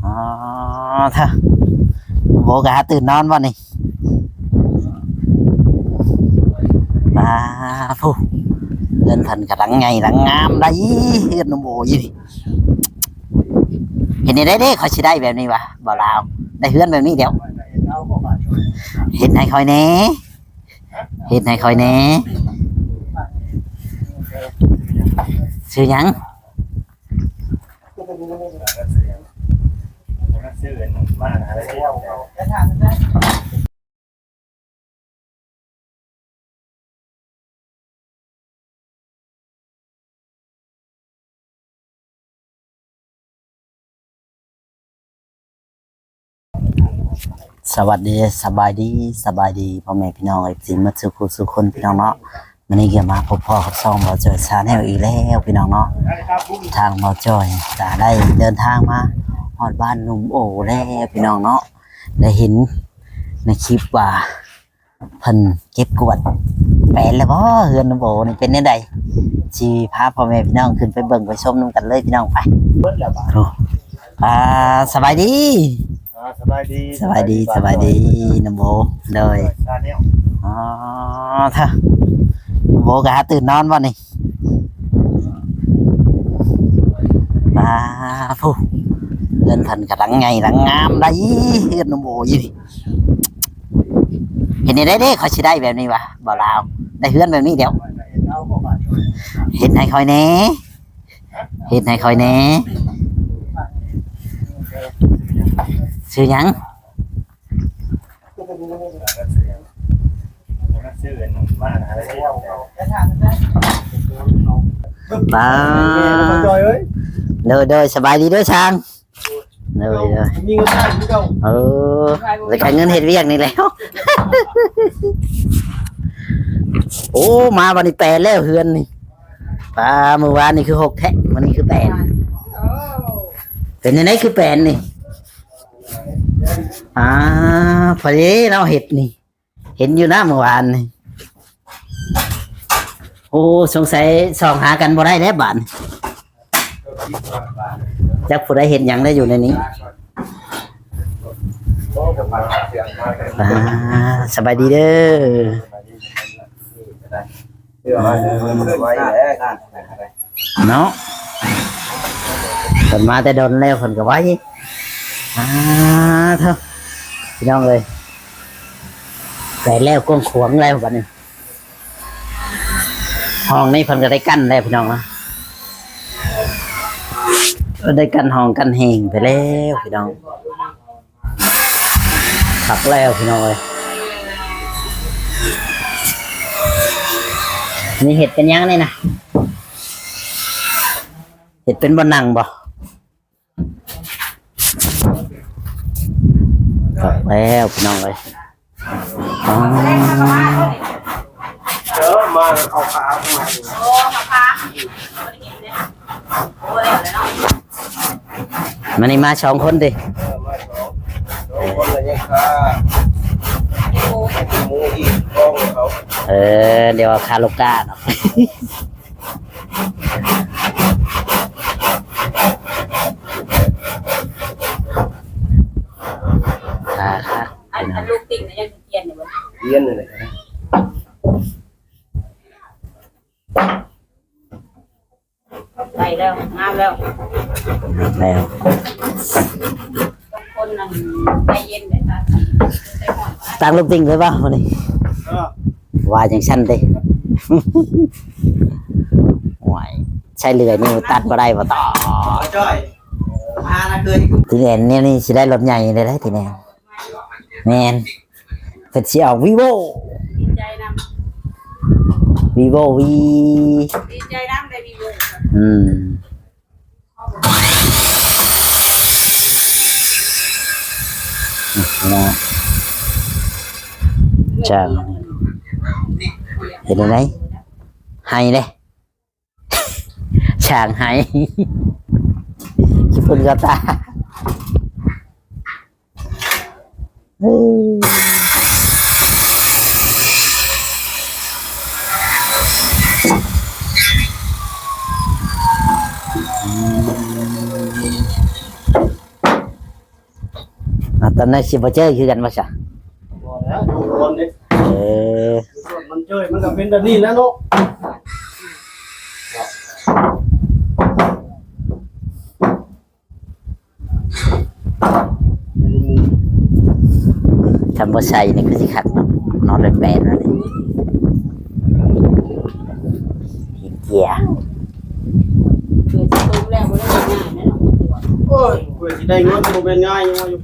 อ๋อเถอะโบกะตื่นนอนบ่นี่มาผู้เงินพันกะหลังไงหลังงามได้เฮือนน้องโบยี่นี่เห็นได้เด้เขาสิได้แบบนี้วะบ่ลาวได้เฮือนแบบนี้เดี๋ยวเห็นให้คอยแหน่เห็นให้คอยแหน่ชื่อหยังสวัสดีสบายดีสบายดีพ่อแม่พี่น้องไอ้สิมาสุขสุขคนพี่น้องเนาะวันนี้เกี่ยวมาพบพ่อกับซองบ่จอยชาแนลอีกแล้วพี่น้องเนาะทางบ่จอยจะได้เดินทางมาฮอดบ้านหนุ่มโอแล้วพี่น้องเนาะได้เห็นในคลิปว่าเพิ่นเก็บกวาดแปลนแล้วบ่เฮือนหนุ่มโอนี่เป็นจังไดสิพาพ่อแม่พี่น้องขึ้นไปเบิ่งไปชมนำกันเลยพี่น้องไปโอ้สบายดีสบายดีสบายดีสบายดีน้ำโบเลยอ๋อเถอะโบกะตื่นนอนบ่นี่มาผู้เงินพันกะหลังไงหลังงามได้เฮือนน้ำโบยี่นี่เห็นได้เด้เขาสิได้แบบนี้วะบ่ลาวได้เฮือนแบบนี้เดี๋ยวเห็นให้คอยแหน่เห็นให้คอยแหน่ชื่อหยังป้าเดินสบายดีด้วยช่างเดินเลยการเงินเห็ดเวียกนี่แล้ว โอ้มาวันนี้แปดแล้วเฮือนนี่ป้าเมื่อวานนี่คือ6แท็กวันนี้คือ8เป็นยังไงคือ8นี่พอดีเราเห็ดนี่เห็นอยู่นะเมื่อวานนี่โอ้สงสัยส่องหากันบ่ได้แล้วบ้านจักผู้ใดเห็นหยังได้อยู่ในนี้สบายดีเด้อเนาะคนมาแต่โดนแล้วคนก็ไว้เถอะพี่น้องเลยไปแล้วกวงขวงแล้วบัดนี้ห้องนี้เพิ่นก็ได้กั้นแล้วพี่น้องนะได้กั้นห้องกั้นแหงไปแล้วพี่น้องผักแล้วพี่น้องเลยนี่เห็ดเป็นยังนี่นะเห็ดเป็นบะนังบ่ผักแล้วพี่น้องเลยมาเอาขาโอ้ขามันนี่มา2 คนดิคนละยังค่าหมูอีกกองเขาเดี๋ยวคาโลกาเนาะอันลูกติ่งนะยังเทียนอยู่บ่เรียนเลยได้แล้วงามแล้วคนนั้นใจเย็นเลยค่ะตั้งลูกติ่งเลยป่ะวันนี้ว่าจังชั้นดิหวยใช่เรือนี่ตัดมาได้มาต่อทีแนนเนี่ยนี่สิได้รถใหญ่เลยได้ทีแนนแมนเป็นสิออกวีโวดีใจนำวีโวดีใจนำได้วีโวนะจังเห็นไหมให้เลยช่างให้คิดเป็นกระตา ตอนนั้นสิบ่เจอคือกันบ่ซะ พอแล้วดูคนนี่ เออ มันเจยมันก็เป็นแบบนี้แล้วเนาะ ทำบ่ใส่นี่คือสิคักเนาะนอนเป็นแปลนแล้วนี่เกียร์ เกิดจะตุ้มแล้วบ่ได้ง่ายนะเนาะ โอ้ยเพื่อสิได้เงินบ่เป็นง่ายยังว่าอยู่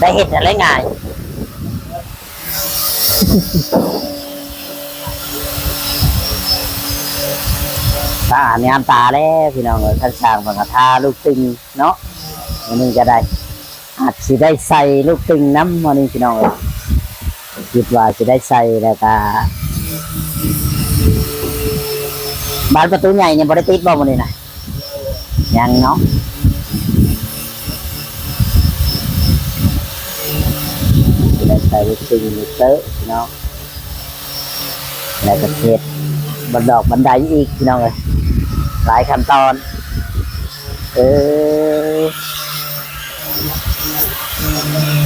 ได้เห็นอะไรง่ายตาเนี่ยตาแล้วพี่น้องเอ้ยท่านสร้างบังกะทาลูกตึงเนาะวันนี้ก็ได้อาจสิได้ใส่ลูกตึงน้ำวันนี้พี่น้องเอ้ยคิดว่าสิได้ใส่แล้วก็บานประตูใหญ่ยังบ่ได้ติดบ่วันนี้นะยังเนาะสิได้ใส่ลูกตึงลูกเตอะพี่น้องแล้วก็เฮ็ดบันดอกบันไดอีกพี่น้องเอ้ยหลายขั้นตอน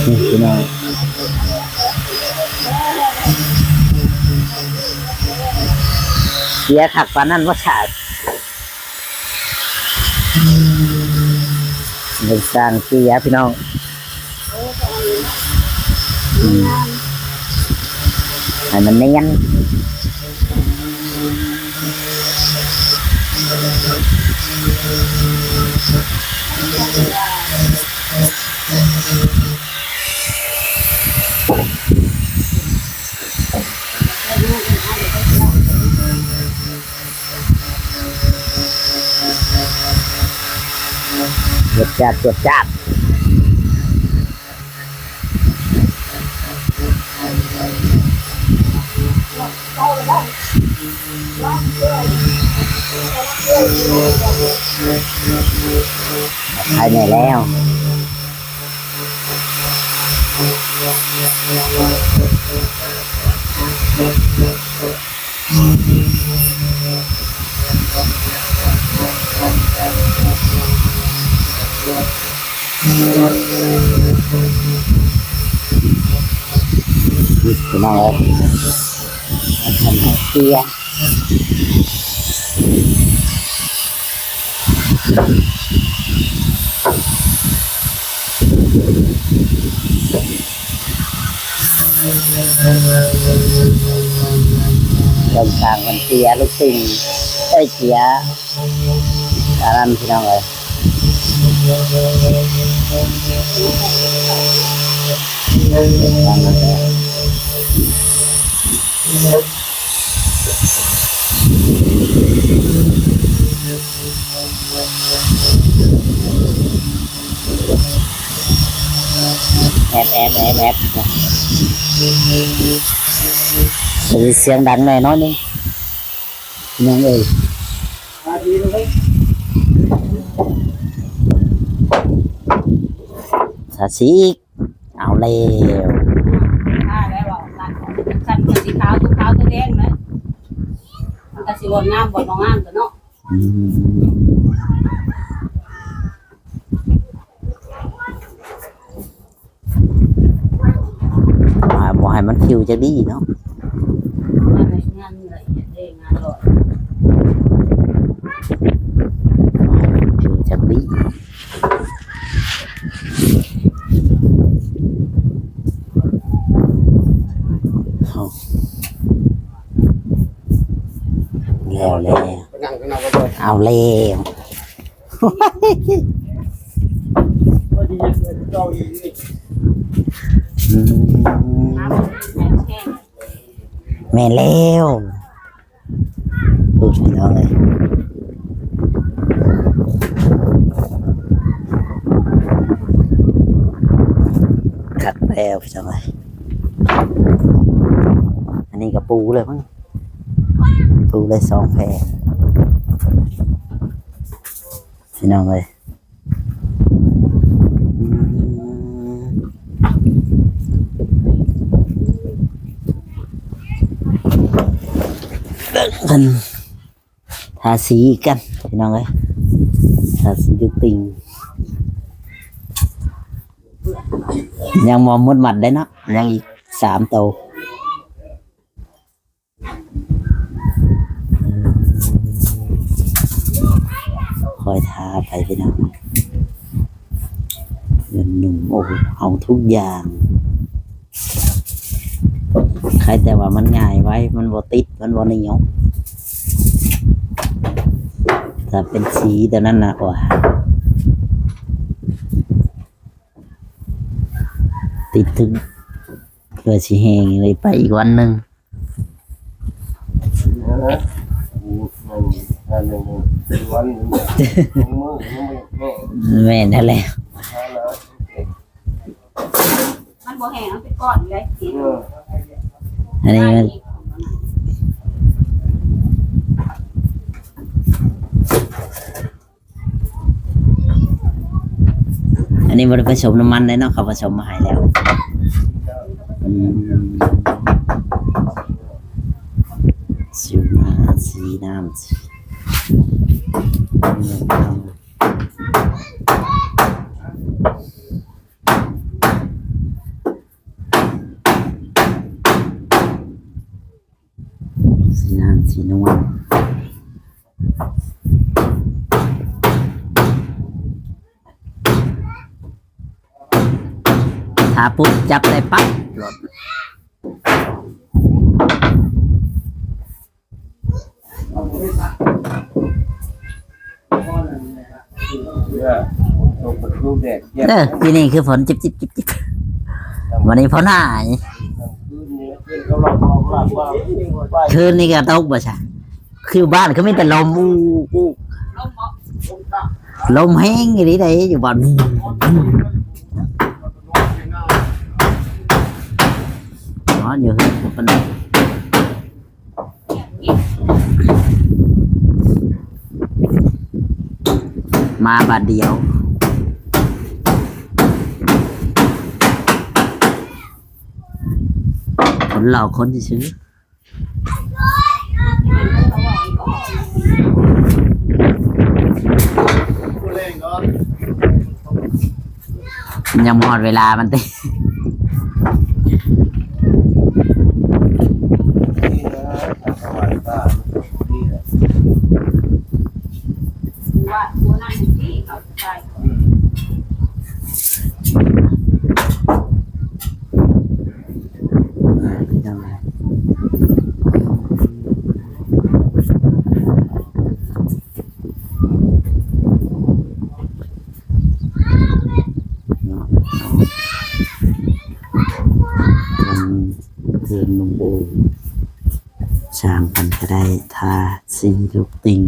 นี่พี่น้องเสียขักปานนั้นว่าขาดเป็นสร้างเสียพี่น้องให้มันเนียนเจ็บจัดเจ็บจัดภายในแล้วพี่น้องเอ้ยทำเสียลงทางมันเสียลูกติ่งได้เสียการันพี่น้องเอ้ยแอบเสียงดังหน่อยน้อยนึงน้องเอ้ยสาสีเอาเร็ว แล้วว่าคันสีขาวตัวขาวตัวแดงนะมันก็สิบ่งามบ่งามตัวเนาะ บ่ให้มันคิวจะดีเนาะ งานละเอียดเด้งานหลอด คิวจะดีแล้วเอาเร็ว แม่เร็วดูพี่น้องเลยขัดแล้วพี่น้องเลยอันนี้กับปูเลยมั้งปู ถูเลย2แผ่นพี่น้องเลยกันทาสีกันพี่น้องเลยทาสียุติงยังมองมุดหมัดได้เนาะยังอีก3ตัวคอยทาไปพี่น้องเงินหนุ่มโอ้เอาทุกอย่างใครแต่ว่ามันง่ายไว้มันบ่ติดมันบ่เหนียวถ้าเป็นสีตัวนั้นนะว่าติดถึงเพื่อสีแห้งเลยไปอีกวันหนึ่งแม่นั่นแหละ มันบ่แห้งมันเป็นก้อนเลยกิน อันนี้มันอันนี้มันผสมน้ำมันเลยเนาะเขาผสมมาให้แล้วสีน้ำสีน้ำสีน้ำสีนวลถ้าปุ๊บจับได้ปั๊บหลดที่นี่คือฝนจิบจิบจิบจิบวันนี้ฝนหายคืนนี้ก็ตกบ่ใช่คือบ้านเขาไม่แต่ลมอู้ ลมบ่ ลมแห้งอย่างนี้ได้อยู่บ้านnó nhiều hơn một phần mà bà điệuคนเราคนที่ซื้อยังหมดเวลามันติว่าตัวนั้นที่เอาไปเดินลงโบช่างพันก็ได้ทาสีลูกติง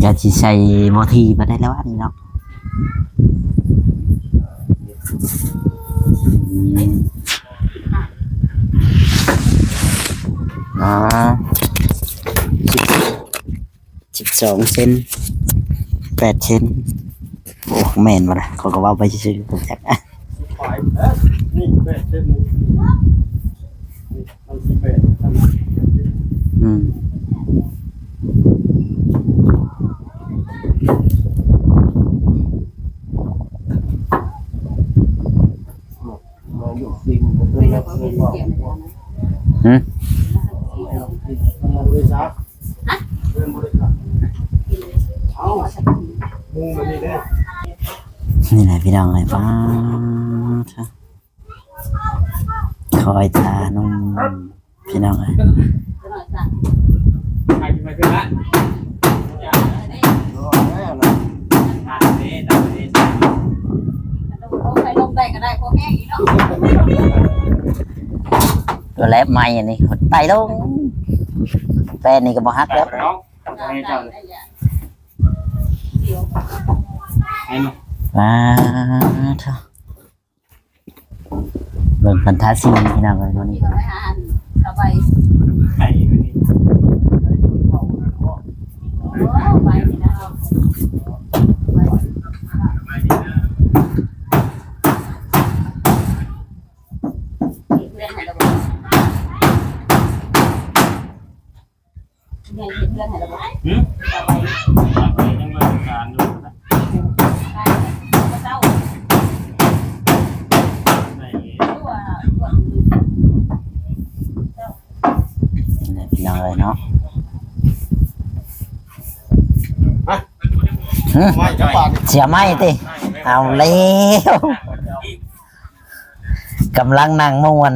อย่าจีใส่โมทีมาได้แล้วอันนี้เนาะ12 เซน 8 เซนโอ้แม่นมาละเขาก็ว่าไปซื้อผมจักอ่ะนี่8 เส้นนี่มัน8นี่แหละพี่น้องเลยป้าคอยทานุ่มพี่น้องเลยตัวแลบไม้อันนี้ไต่ลง แป้นนี่ก็บ่ฮัก แล้ แล้ว ว น้องทำให้เจ้าเลย เดี๋ยว ให้มา มาเถอะเบิ่งพันธะซีพี่น้องเลยวัน นี่ นี้ ก็ไปหาสบาย ไข่นี่ โอ้ไปนี่นะเพื่อนให้เราบอกเนี่ยเพื่อนให้เราบอก หืม สบาย ยังเบิ่งการอยู่นะ ไปเจ้า ไหน ตัว นี่พี่น้องเลยเนาะ ไม่จะปาด เสียไม่ติเอาแล้วกำลังนั่งม่วน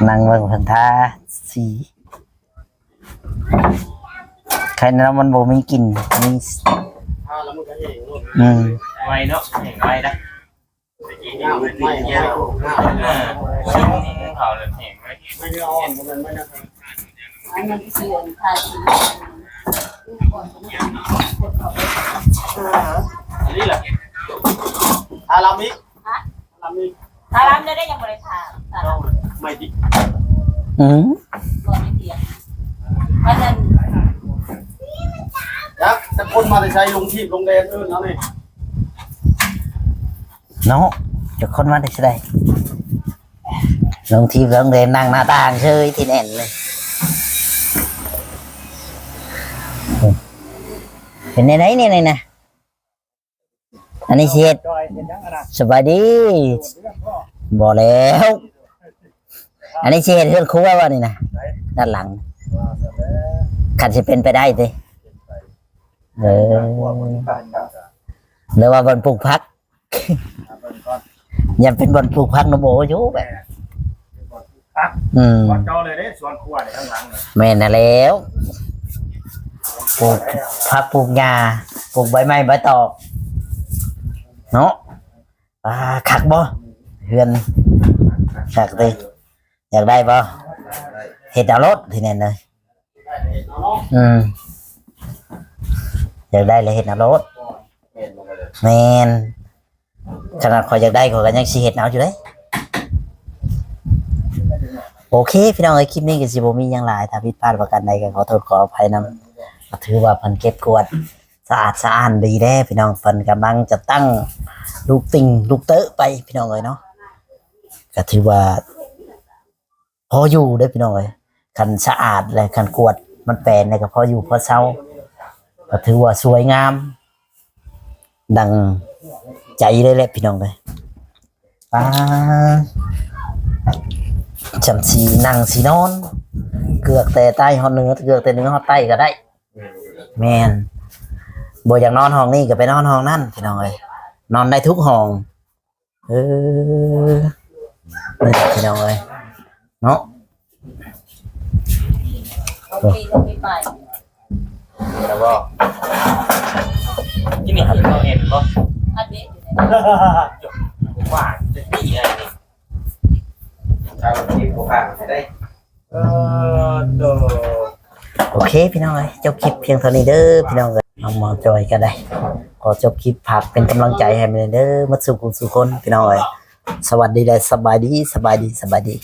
นั่งเบิ่งพันธะสีใครนั้นมันบ่มีกลิ่นมี ถ้าแล้วมันก็เองลูก ไวเนาะเห็นไวนะ น้ำไม่เยอะ เผาเลยเห็นไว ไม่ได้อ่อนมันไม่ได้ อันนั้นเสื่อมทาย อันนี้แหละอารามิอารามิ ถ้าร้านได้ยังบริษัท ไม่ดิ อืม ก่อนไม่เทียมเพราะนั้น ยักษ์จะคนมาใช้ลงทีบลงแดนอื่นแล้วนี่ เนาะจะคนมาได้สิได้ลงทีลงเรนนั่งหน้าต่างเฉยที่แน่นเลยเป็นในไหนนี่นะอันนี้เสียด จอยเห็นยังอะไร สบายดีบอกแล้ว อันนี้เสียดเพื่อนครัวว่านี่นะด้านหลังขันจะเป็นไปได้สิเออหรือว่าบนปลูกพัก ยังเป็นบนปลูกพักนโบอยู่แบบวัดจอเลยได้สวนครัวในข้างหลัง แม่น่ะแล้วปลูกพักปลูกหญ้าปลูกใบไม้ใบตอกเนาะขักบ่เฮือนขักดิอยากได้บ่เห็ดดาวรถที่นั่นเลยอยากได้เลยเห็ดดาวรถแมนขนาดขอยอยากได้ขอยก็ยังสิเห็ดเอาอยู่เลยโอเคพี่น้องเอ้ยคลิปนี้ก็สิบ่มีหยังหลายถ้าผิดพลาดประการใดก็ขอโทษขออภัยนำก็ถือว่าเพิ่นเก็บกวาดสะอาดสะอ้านดีแท้พี่น้องเพิ่นกำลังจะตั้งลูกติ่งลูกเต๋อไปพี่น้องเอ้ยเนาะก็ถือว่าพออยู่เด้อพี่น้องเอ้ยคันสะอาดและคันกวาดมันแปลนเนี่ยก็พออยู่พอเซาก็ถือว่าสวยงามดังใจเลยแหละพี่น้องเอ้ยจำสีนั่งสีนอนเกือกแต่ใต้หอเนื้อเกือกแต่เนื้อหอใต้ก็ได้แมนบ่อยากนอนห้องนี้ก็ไปนอนห้องนั่นพี่น้องเอ้ยนอนได้ทุกห้องนี่พี่น้องเอ้ยเนาะ ต้องปีไป แล้วก็ที่นี่คือเราเห็นก็ อันนี้ ว่าจะดีอะไรนี่เราที่โอกาสได้โอเคพี่น้องเอ้ยจบคลิปเพียงเท่านี้เด้อพี่น้องเอ้ยเอามาจอยก็ได้ขอจบคลิปฝากเป็นกำลังใจให้มันเด้อมัดสุขสุขคนพี่น้องเอ้ยสวัสดีและสบายดี